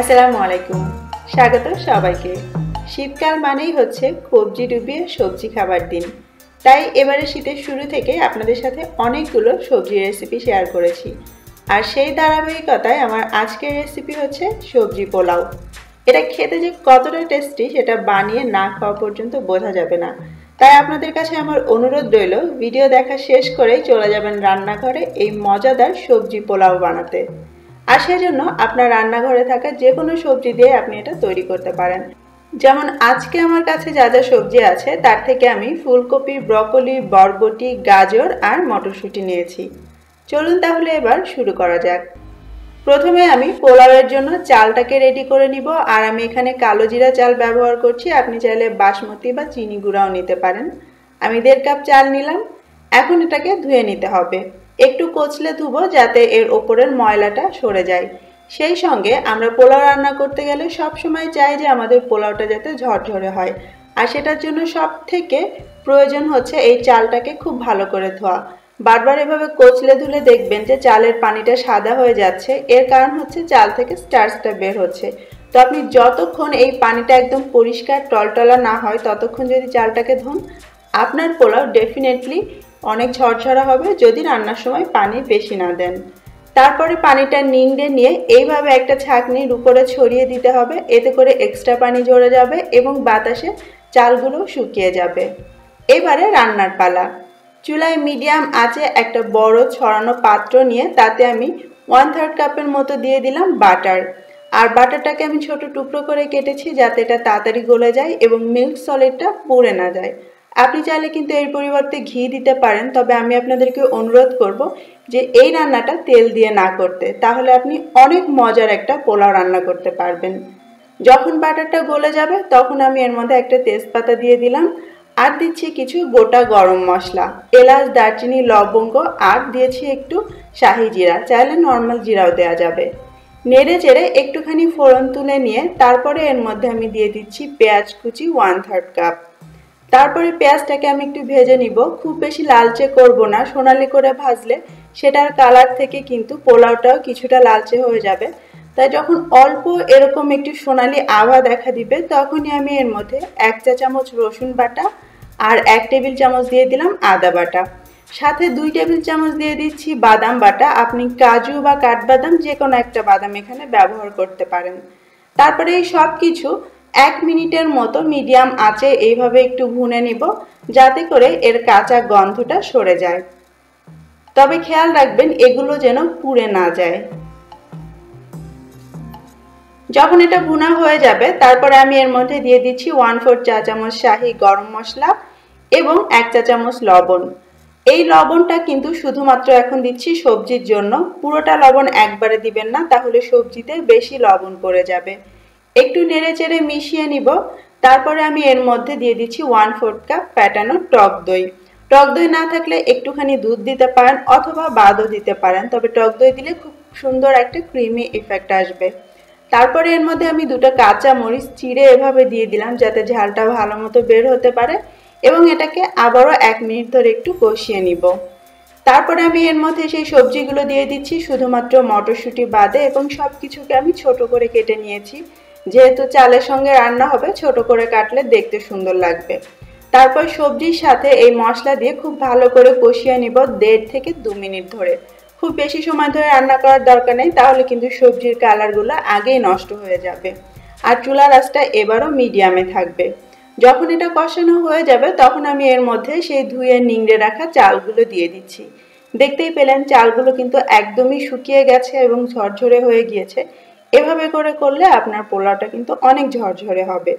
আসসালামু আলাইকুম। স্বাগত সবাইকে। শীতকাল মানেই হচ্ছে কবজি ডুবিয়ে সবজি খাবার দিন। তাই এবারে শীতের শুরু থেকে আপনাদের সাথে অনেকগুলো সবজির রেসিপি শেয়ার করেছি। আর সেই ধারাবাহিকতায় আমার আজকের রেসিপি হচ্ছে সবজি পোলাও। এটা খেতে যে কতটা টেস্টি সেটা বানিয়ে না খাওয়া পর্যন্ত বোঝা যাবে না। তাই আপনাদের কাছে আমার অনুরোধ রইল, ভিডিও দেখা শেষ করেই চলে যাবেন রান্নাঘরে এই মজাদার সবজি পোলাও বানাতে। আর সেজন্য আপনার রান্নাঘরে থাকা যে কোনো সবজি দিয়ে আপনি এটা তৈরি করতে পারেন। যেমন আজকে আমার কাছে যা যা সবজি আছে তার থেকে আমি ফুলকপি, ব্রকলি, বরবটি, গাজর আর মটরশুঁটি নিয়েছি। চলুন তাহলে এবার শুরু করা যাক। প্রথমে আমি পোলাওয়ের জন্য চালটাকে রেডি করে নিব। আর আমি এখানে কালো জিরা চাল ব্যবহার করছি, আপনি চাইলে বাসমতি বা চিনি গুঁড়াও নিতে পারেন। আমি 1.5 কাপ চাল নিলাম। এখন এটাকে ধুয়ে নিতে হবে। একটু কচলে ধুবো যাতে এর ওপরের ময়লাটা সরে যায়। সেই সঙ্গে আমরা পোলাও রান্না করতে গেলে সব সময় চাই যে আমাদের পোলাওটা যাতে ঝরঝরে হয়। আর সেটার জন্য সব থেকে প্রয়োজন হচ্ছে এই চালটাকে খুব ভালো করে ধোয়া। বারবার এভাবে কচলে ধুলে দেখবেন যে চালের পানিটা সাদা হয়ে যাচ্ছে। এর কারণ হচ্ছে চাল থেকে স্টার্চটা বের হচ্ছে। তো আপনি যতক্ষণ এই পানিটা একদম পরিষ্কার টলটলা না হয় ততক্ষণ যদি চালটাকে ধুন, আপনার পোলাও ডেফিনেটলি অনেক ঝরঝরা হবে যদি রান্নার সময় পানি বেশি না দেন। তারপরে পানিটা নিংড়ে নিয়ে এইভাবে একটা ছাঁকনির উপরে ছড়িয়ে দিতে হবে। এতে করে এক্সট্রা পানি ঝরে যাবে এবং বাতাসে চালগুলো শুকিয়ে যাবে। এবারে রান্নার পালা। চুলায় মিডিয়াম আঁচে একটা বড় ছড়ানো পাত্র নিয়ে তাতে আমি 1/3 কাপের মতো দিয়ে দিলাম বাটার। আর বাটারটাকে আমি ছোট টুকরো করে কেটেছি যাতে এটা তাড়াতাড়ি গলে যায় এবং মিল্ক সলিডটা পুড়ে না যায়। আপনি চাইলে কিন্তু এর পরিবর্তে ঘি দিতে পারেন, তবে আমি আপনাদেরকে অনুরোধ করব যে এই রান্নাটা তেল দিয়ে না করতে, তাহলে আপনি অনেক মজার একটা পোলাও রান্না করতে পারবেন। যখন বাটারটা গলে যাবে তখন আমি এর মধ্যে একটা তেজপাতা দিয়ে দিলাম। আর দিচ্ছি কিছু গোটা গরম মশলা, এলাচ, দারচিনি, লবঙ্গ, আর দিয়েছি একটু শাহি জিরা, চাইলে নর্মাল জিরাও দেওয়া যাবে। নেড়ে চেড়ে একটুখানি ফোড়ন তুলে নিয়ে তারপরে এর মধ্যে আমি দিয়ে দিচ্ছি পেঁয়াজ কুচি 1/3 কাপ। তারপরে পেঁয়াজটাকে আমি একটু ভেজে নিব। খুব বেশি লালচে করব না, সোনালি করে ভাজলে সেটার কালার থেকে কিন্তু পোলাওটাও কিছুটা লালচে হয়ে যাবে। তাই যখন অল্প এরকম একটু সোনালি আভা দেখা দিবে তখনই আমি এর মধ্যে 1 চা চামচ রসুন বাটা আর 1 টেবিল চামচ দিয়ে দিলাম আদা বাটা। সাথে 2 টেবিল চামচ দিয়ে দিচ্ছি বাদাম বাটা। আপনি কাজু বা কাঠবাদাম যে কোনো একটা বাদাম এখানে ব্যবহার করতে পারেন। তারপরে এই সব কিছু 1 মিনিটের মতো মিডিয়াম আঁচে এইভাবে একটু ভুনে নিব যাতে করে এর কাঁচা গন্ধটা সরে যায়। তবে খেয়াল রাখবেন এগুলো যেন পুড়ে না যায়। যখন এটা ভুনা হয়ে যাবে তারপরে আমি এর মধ্যে দিয়ে দিচ্ছি 1/4 চা চামচ শাহি গরম মশলা এবং 1 চা চামচ লবণ। এই লবণটা কিন্তু শুধুমাত্র এখন দিচ্ছি সবজির জন্য, পুরোটা লবণ একবারে দিবেন না, তাহলে সবজিতে বেশি লবণ পড়ে যাবে। একটু নেড়ে চেড়ে মিশিয়ে নিব। তারপরে আমি এর মধ্যে দিয়ে দিচ্ছি 1/4 কাপ ফ্যাটানো টক দই। টক দই না থাকলে একটুখানি দুধ দিতে পারেন অথবা বাদও দিতে পারেন, তবে টক দই দিলে খুব সুন্দর একটা ক্রিমি ইফেক্ট আসবে। তারপরে এর মধ্যে আমি 2টা কাঁচা মরিচ চিড়ে এভাবে দিয়ে দিলাম যাতে ঝালটা ভালো মতো বের হতে পারে এবং এটাকে আবারও 1 মিনিট ধরে একটু কষিয়ে নিব। তারপরে আমি এর মধ্যে সেই সবজিগুলো দিয়ে দিচ্ছি, শুধুমাত্র মটরশুঁটি বাদে, এবং সব কিছুকে আমি ছোট করে কেটে নিয়েছি। যেহেতু চালের সঙ্গে রান্না হবে ছোট করে কাটলে দেখতে সুন্দর লাগবে। তারপর সবজির সাথে এই মশলা দিয়ে খুব ভালো করে কষিয়ে নিব 1.5 থেকে 2 মিনিট ধরে। খুব বেশি সময় ধরে রান্না করার দরকার নেই, তাহলে কিন্তু সবজির কালারগুলো আগেই নষ্ট হয়ে যাবে। আর চুলার আঁচটা এবারও মিডিয়ামে থাকবে। যখন এটা কষানো হয়ে যাবে তখন আমি এর মধ্যে সেই ধুয়ে নিংড়ে রাখা চালগুলো দিয়ে দিচ্ছি। দেখতেই পেলেন চালগুলো কিন্তু একদমই শুকিয়ে গেছে এবং ঝরঝরে হয়ে গিয়েছে। এভাবে করে করলে আপনার পোলাওটা কিন্তু অনেক ঝরঝরে হবে।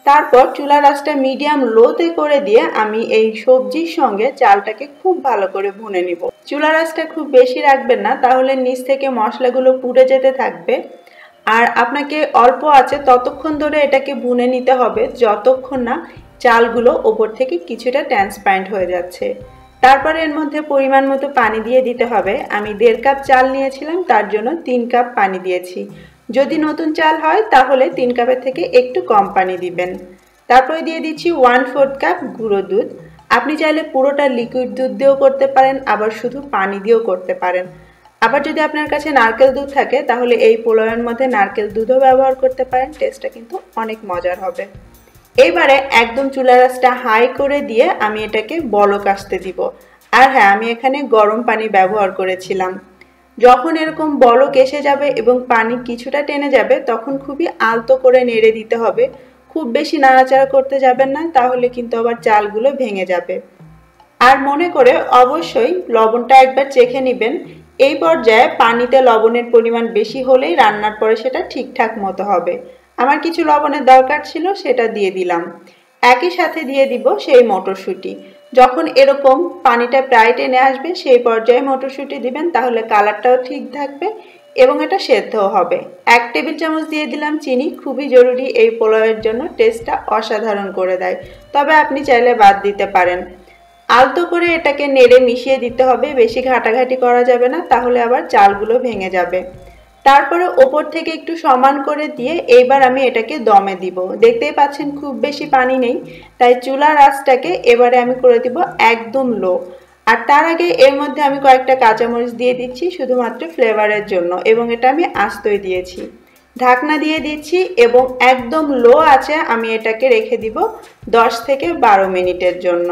তারপর চুলার আঁচটা মিডিয়াম লোতে করে দিয়ে আমি এই সবজির সঙ্গে চালটাকে খুব ভালো করে ভুনে নিব। চুলার আঁচটা খুব বেশি রাখবেন না, তাহলে নিচ থেকে মশলাগুলো পুড়ে যেতে থাকবে। আর আপনাকে অল্প আঁচে ততক্ষণ ধরে এটাকে ভুনে নিতে হবে যতক্ষণ না চালগুলো ওপর থেকে কিছুটা ট্রান্সপারেন্ট হয়ে যাচ্ছে। তারপরে এর মধ্যে পরিমাণ মতো পানি দিয়ে দিতে হবে। আমি 1.5 কাপ চাল নিয়েছিলাম, তার জন্য 3 কাপ পানি দিয়েছি। যদি নতুন চাল হয় তাহলে 3 কাপের থেকে একটু কম পানি দিবেন। তারপরে দিয়ে দিচ্ছি 1/4 কাপ গুঁড়ো দুধ। আপনি চাইলে পুরোটা লিকুইড দুধ দিয়েও করতে পারেন, আবার শুধু পানি দিয়েও করতে পারেন। আবার যদি আপনার কাছে নারকেল দুধ থাকে তাহলে এই পোলাওয়ের মধ্যে নারকেল দুধও ব্যবহার করতে পারেন, টেস্টটা কিন্তু অনেক মজার হবে। এইবারে একদম চুলার আঁচটা হাই করে দিয়ে আমি এটাকে বলক আসতে দিব। আর হ্যাঁ, আমি এখানে গরম পানি ব্যবহার করেছিলাম। যখন এরকম বলক এসে যাবে এবং পানি কিছুটা টেনে যাবে তখন খুবই আলতো করে নেড়ে দিতে হবে। খুব বেশি নাড়াচাড়া করতে যাবেন না, তাহলে কিন্তু আবার চালগুলো ভেঙে যাবে। আর মনে করে অবশ্যই লবণটা একবার চেখে নেবেন। এই পর্যায়ে পানিতে লবণের পরিমাণ বেশি হলেই রান্নার পরে সেটা ঠিকঠাক মতো হবে। আমার কিছু লবণের দরকার ছিল, সেটা দিয়ে দিলাম। একই সাথে দিয়ে দিব সেই মটরশুঁটি। যখন এরকম পানিটা প্রায় টেনে আসবে সেই পর্যায়ে মটরশুঁটি দিবেন, তাহলে কালারটাও ঠিক থাকবে এবং এটা সেদ্ধও হবে। 1 টেবিল চামচ দিয়ে দিলাম চিনি, খুবই জরুরি, এই পোলাওয়ের জন্য টেস্টটা অসাধারণ করে দেয়, তবে আপনি চাইলে বাদ দিতে পারেন। আলতো করে এটাকে নেড়ে মিশিয়ে দিতে হবে, বেশি ঘাটাঘাটি করা যাবে না, তাহলে আবার চালগুলো ভেঙে যাবে। তারপরে ওপর থেকে একটু সমান করে দিয়ে এইবার আমি এটাকে দমে দিব। দেখতেই পাচ্ছেন খুব বেশি পানি নেই, তাই চুলার আঁচটাকে এবারে আমি করে দিব একদম লো। আর তার আগে এর মধ্যে আমি কয়েকটা কাঁচামরিচ দিয়ে দিচ্ছি শুধুমাত্র ফ্লেভারের জন্য, এবং এটা আমি আস্তই দিয়েছি। ঢাকনা দিয়ে দিচ্ছি এবং একদম লো আছে আমি এটাকে রেখে দিব 10 থেকে 12 মিনিটের জন্য।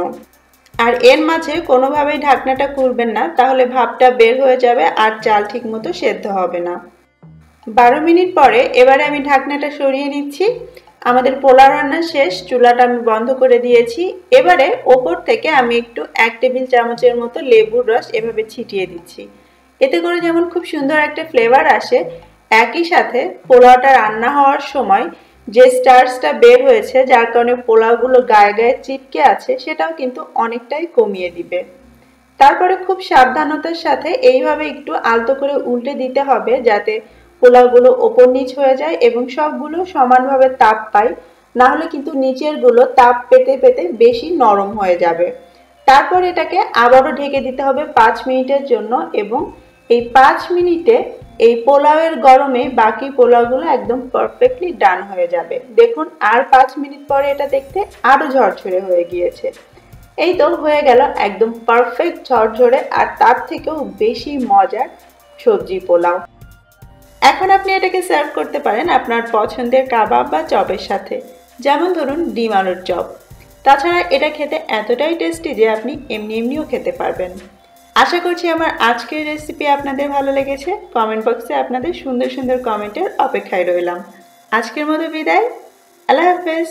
আর এর মাঝে কোনোভাবেই ঢাকনাটা খুলবেন না, তাহলে ভাপটা বের হয়ে যাবে আর চাল ঠিক মতো সেদ্ধ হবে না। 12 মিনিট পরে এবারে আমি ঢাকনাটা সরিয়ে নিচ্ছি। আমাদের পোলাও রান্না শেষ, চুলাটা আমি বন্ধ করে দিয়েছি। এবারে ওপর থেকে আমি একটু 1 টেবিল চামচের মতো লেবুর রস এভাবে ছিটিয়ে দিচ্ছি। এতে করে যেমন খুব সুন্দর একটা ফ্লেভার আসে, একই সাথে পোলাওটা রান্না হওয়ার সময় যে স্টার্চটা বের হয়েছে, যার কারণে পোলাওগুলো গায়ে গায়ে চিপকে আছে, সেটাও কিন্তু অনেকটাই কমিয়ে দিবে। তারপরে খুব সাবধানতার সাথে এইভাবে একটু আলতো করে উল্টে দিতে হবে, যাতে পোলাওগুলো ওপর নিচ হয়ে যায় এবং সবগুলো সমানভাবে তাপ পায়, না হলে কিন্তু নিচের গুলো তাপ পেতে পেতে বেশি নরম হয়ে যাবে। তারপর এটাকে আবারও ঢেকে দিতে হবে 5 মিনিটের জন্য, এবং এই 5 মিনিটে এই পোলাওয়ের গরমে বাকি পোলাওগুলো একদম পারফেক্টলি ডান হয়ে যাবে। দেখুন আর 5 মিনিট পরে এটা দেখতে আরো ঝরঝরে হয়ে গিয়েছে। এই তো হয়ে গেল একদম পারফেক্ট ঝরঝরে আর তার থেকেও বেশি মজার সবজি পোলাও। এখন আপনি এটাকে সার্ভ করতে পারেন আপনার পছন্দের কাবাব বা চপের সাথে, যেমন ধরুন ডিম আলুর চপ। তাছাড়া এটা খেতে এতটাই টেস্টি যে আপনি এমনি এমনিও খেতে পারবেন। আশা করছি আমার আজকের রেসিপি আপনাদের ভালো লেগেছে। কমেন্ট বক্সে আপনাদের সুন্দর সুন্দর কমেন্টের অপেক্ষায় রইলাম। আজকের মতো বিদায়, আল্লাহ হাফেজ।